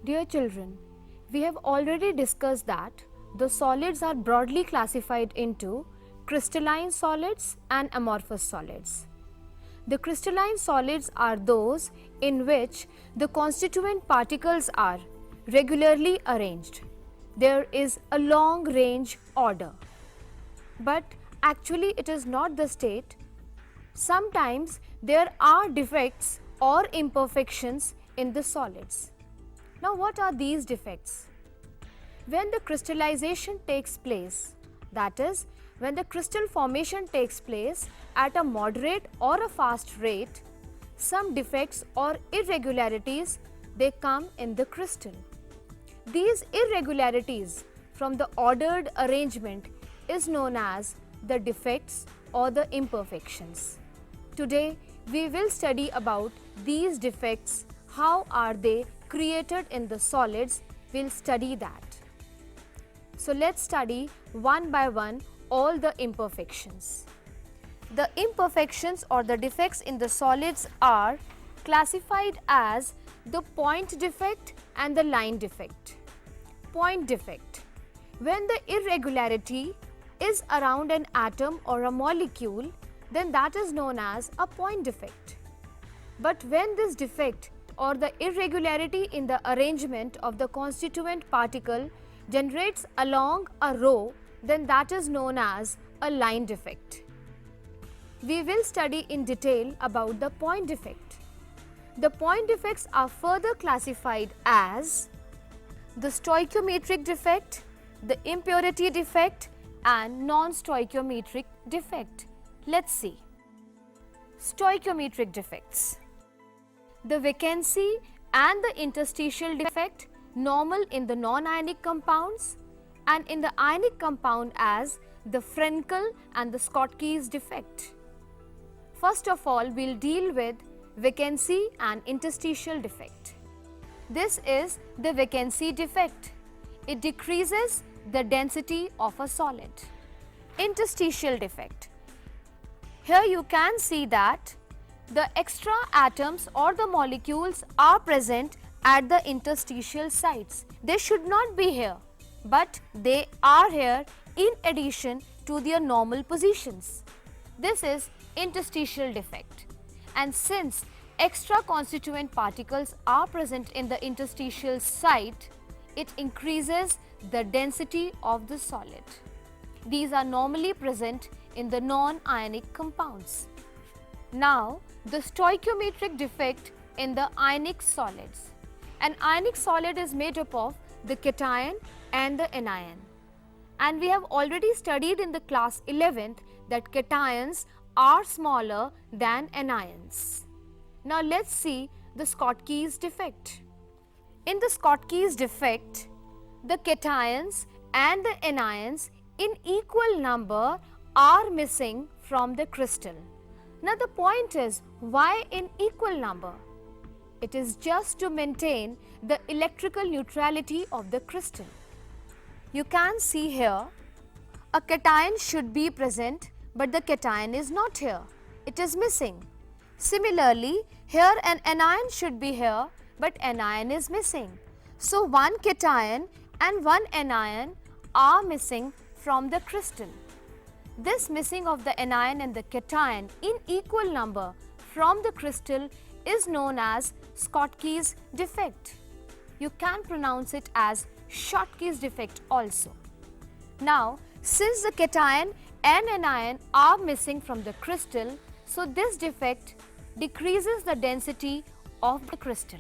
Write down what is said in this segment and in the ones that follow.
Dear children, we have already discussed that the solids are broadly classified into crystalline solids and amorphous solids. The crystalline solids are those in which the constituent particles are regularly arranged. There is a long range order. But actually it is not the state. Sometimes there are defects or imperfections in the solids. Now what are these defects? When the crystallization takes place, that is, when the crystal formation takes place at a moderate or a fast rate, some defects or irregularities they come in the crystal. These irregularities from the ordered arrangement is known as the defects or the imperfections. Today we will study about these defects, how are they created in the solids, we'll study that. So let's study one by one all the imperfections. The imperfections or the defects in the solids are classified as the point defect and the line defect. Point defect: when the irregularity is around an atom or a molecule, then that is known as a point defect. But when this defect or the irregularity in the arrangement of the constituent particle generates along a row, then that is known as a line defect. We will study in detail about the point defect. The point defects are further classified as the stoichiometric defect, the impurity defect and non-stoichiometric defect. Let's see. Stoichiometric defects: the vacancy and the interstitial defect normal in the non-ionic compounds, and in the ionic compound as the Frenkel and the Schottky's defect. First of all, we'll deal with vacancy and interstitial defect. This is the vacancy defect. It decreases the density of a solid. Interstitial defect: here you can see that the extra atoms or the molecules are present at the interstitial sites. They should not be here, but they are here in addition to their normal positions. This is interstitial defect. And since extra constituent particles are present in the interstitial site, it increases the density of the solid. These are normally present in the non-ionic compounds. Now, the stoichiometric defect in the ionic solids. An ionic solid is made up of the cation and the anion. And we have already studied in the class 11th that cations are smaller than anions. Now let's see the Schottky's defect. In the Schottky's defect, the cations and the anions in equal number are missing from the crystal. Now the point is, why in equal number? It is just to maintain the electrical neutrality of the crystal. You can see here, a cation should be present, but the cation is not here. It is missing. Similarly, here an anion should be here, but anion is missing. So one cation and one anion are missing from the crystal. This missing of the anion and the cation in equal number from the crystal is known as Schottky's defect. You can pronounce it as Schottky's defect also. Now, since the cation and anion are missing from the crystal, so this defect decreases the density of the crystal.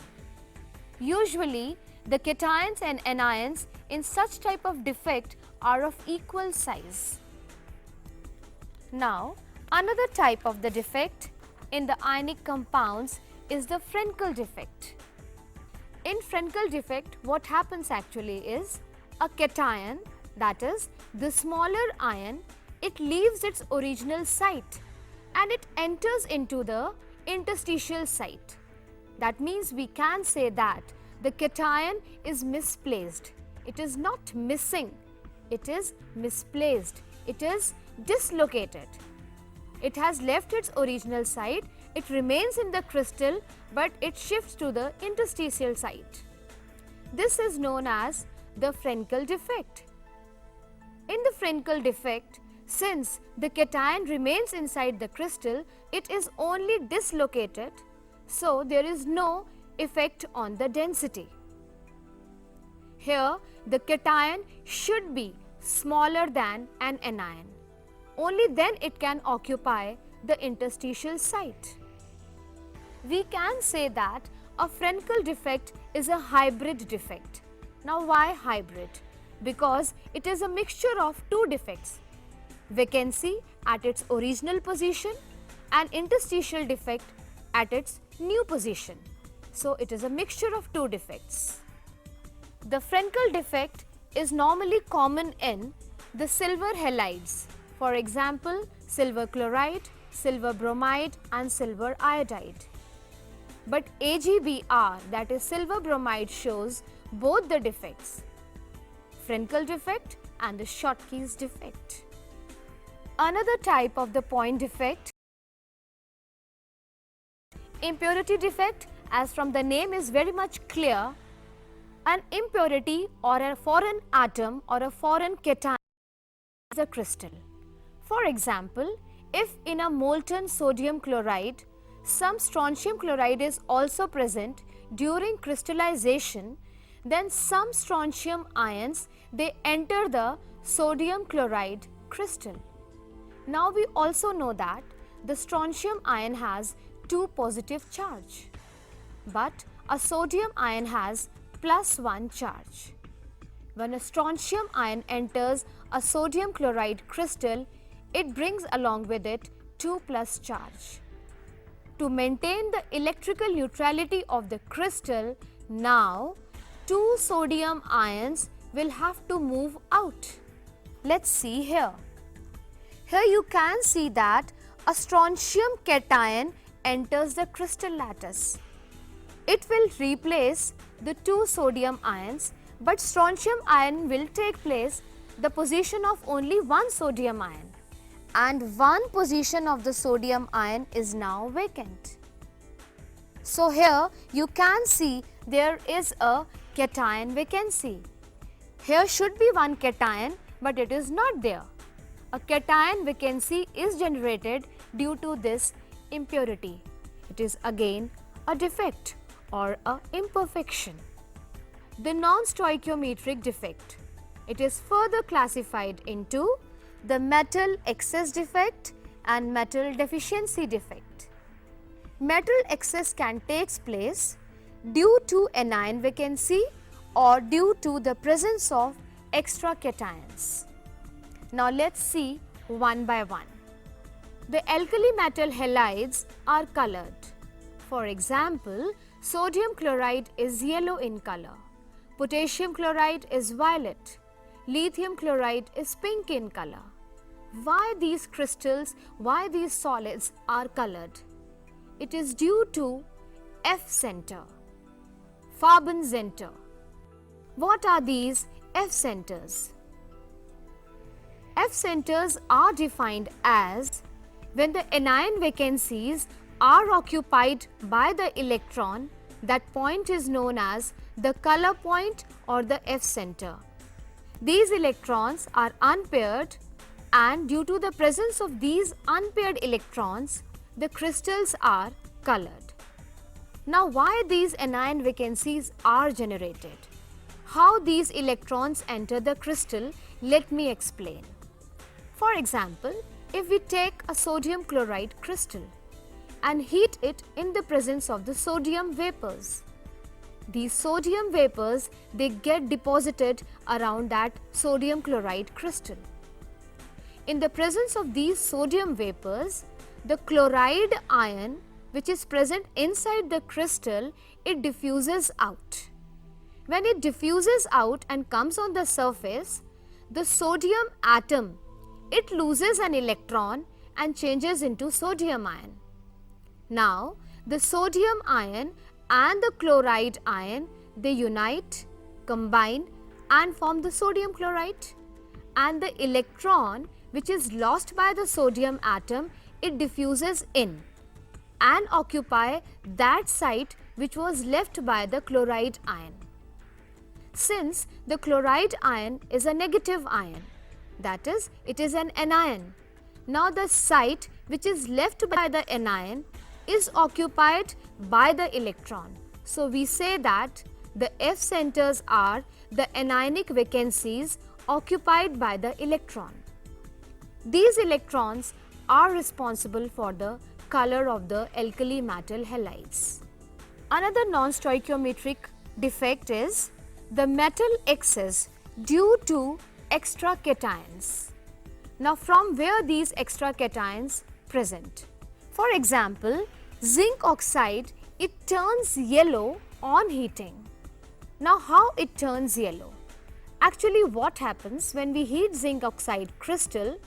Usually, the cations and anions in such type of defect are of equal size. Now, another type of the defect in the ionic compounds is the Frenkel defect. In Frenkel defect, what happens actually is a cation, that is the smaller ion, it leaves its original site and it enters into the interstitial site. That means we can say that the cation is misplaced. It is not missing, it is misplaced, it is dislocated. It has left its original site, it remains in the crystal, but it shifts to the interstitial site. This is known as the Frenkel defect. In the Frenkel defect, since the cation remains inside the crystal, it is only dislocated, so there is no effect on the density. Here, the cation should be smaller than an anion. Only then it can occupy the interstitial site. We can say that a Frenkel defect is a hybrid defect. Now why hybrid? Because it is a mixture of two defects, vacancy at its original position and interstitial defect at its new position. So it is a mixture of two defects. The Frenkel defect is normally common in the silver halides, for example, silver chloride, silver bromide and silver iodide. But AgBr, that is silver bromide, shows both the defects, Frenkel defect and the Schottky's defect. Another type of the point defect, impurity defect, as from the name is very much clear, an impurity or a foreign atom or a foreign cation is a crystal. For example, if in a molten sodium chloride, some strontium chloride is also present during crystallization, then some strontium ions, they enter the sodium chloride crystal. Now we also know that the strontium ion has 2 positive charge, but a sodium ion has +1 charge. When a strontium ion enters a sodium chloride crystal, it brings along with it 2+ charge. To maintain the electrical neutrality of the crystal, now 2 sodium ions will have to move out. Let's see here. Here you can see that a strontium cation enters the crystal lattice. It will replace the 2 sodium ions, but strontium ion will take place the position of only 1 sodium ion, and 1 position of the sodium ion is now vacant. So here you can see there is a cation vacancy. Here should be 1 cation, but it is not there. A cation vacancy is generated due to this impurity. It is again a defect or a imperfection. The non-stoichiometric defect. It is further classified into the metal excess defect and metal deficiency defect. Metal excess can take place due to anion vacancy or due to the presence of extra cations. Now let's see one by one. The alkali metal halides are colored. For example, sodium chloride is yellow in color, potassium chloride is violet, lithium chloride is pink in color. Why these crystals, why these solids are colored? It is due to F center, Farben center. What are these F centers? F centers are defined as when the anion vacancies are occupied by the electron, that point is known as the color point or the F center. These electrons are unpaired, and due to the presence of these unpaired electrons, the crystals are colored. Now why these anion vacancies are generated? How these electrons enter the crystal, let me explain. For example, if we take a sodium chloride crystal and heat it in the presence of the sodium vapors, these sodium vapors, they get deposited around that sodium chloride crystal. In the presence of these sodium vapors, the chloride ion which is present inside the crystal, it diffuses out. When it diffuses out and comes on the surface, the sodium atom, it loses an electron and changes into sodium ion. Now, the sodium ion and the chloride ion, they unite, combine and form the sodium chloride, and the electron which is lost by the sodium atom, it diffuses in and occupy that site which was left by the chloride ion. since the chloride ion is a negative ion, that is, it is an anion. Now the site which is left by the anion is occupied by the electron. So we say that the F centers are the anionic vacancies occupied by the electron. These electrons are responsible for the color of the alkali metal halides. Another non-stoichiometric defect is the metal excess due to extra cations. Now from where these extra cations present? For example, zinc oxide, it turns yellow on heating. Now how it turns yellow? Actually what happens when we heat zinc oxide crystal,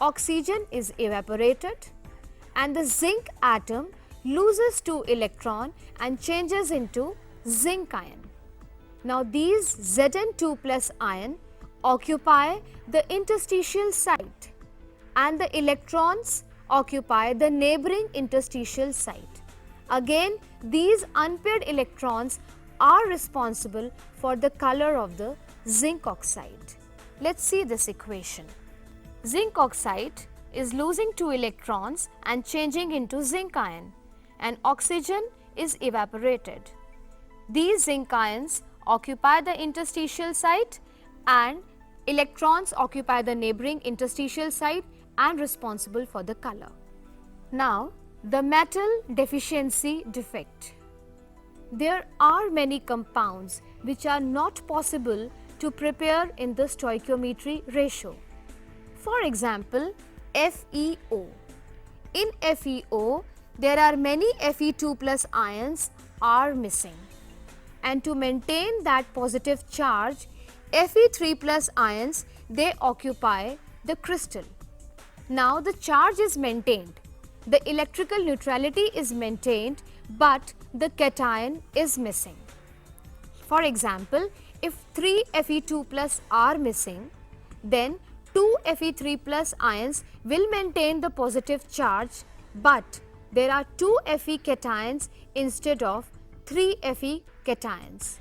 oxygen is evaporated and the zinc atom loses 2 electron and changes into zinc ion. Now these Zn2 plus ion occupy the interstitial site and the electrons occupy the neighboring interstitial site. Again, these unpaired electrons are responsible for the color of the zinc oxide. Let's see this equation. Zinc oxide is losing 2 electrons and changing into zinc ion, and oxygen is evaporated. These zinc ions occupy the interstitial site and electrons occupy the neighboring interstitial site and responsible for the color. Now, the metal deficiency defect. There are many compounds which are not possible to prepare in the stoichiometry ratio. For example, FeO. In FeO, there are many Fe2 plus ions are missing. And to maintain that positive charge, Fe3 plus ions, they occupy the crystal. Now the charge is maintained, the electrical neutrality is maintained, but the cation is missing. For example, if 3 Fe2 plus are missing, then 2 Fe3 plus ions will maintain the positive charge, but there are 2 Fe cations instead of 3 Fe cations.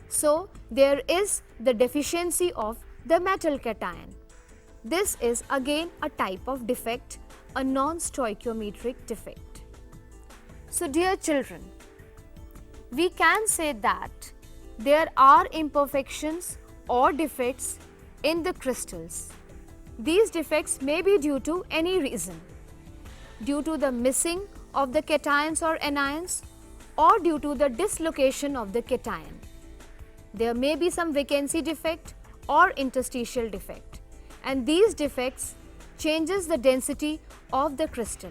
So there is the deficiency of the metal cation. This is again a type of defect, a non-stoichiometric defect. So dear children, we can say that there are imperfections or defects in the crystals. These defects may be due to any reason, due to the missing of the cations or anions, or due to the dislocation of the cation. There may be some vacancy defect or interstitial defect, and these defects changes the density of the crystal.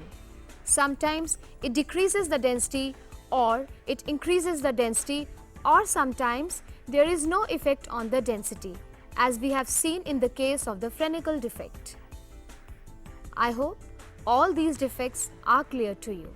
Sometimes it decreases the density or it increases the density, or sometimes there is no effect on the density, as we have seen in the case of the Frenkel defect. I hope all these defects are clear to you.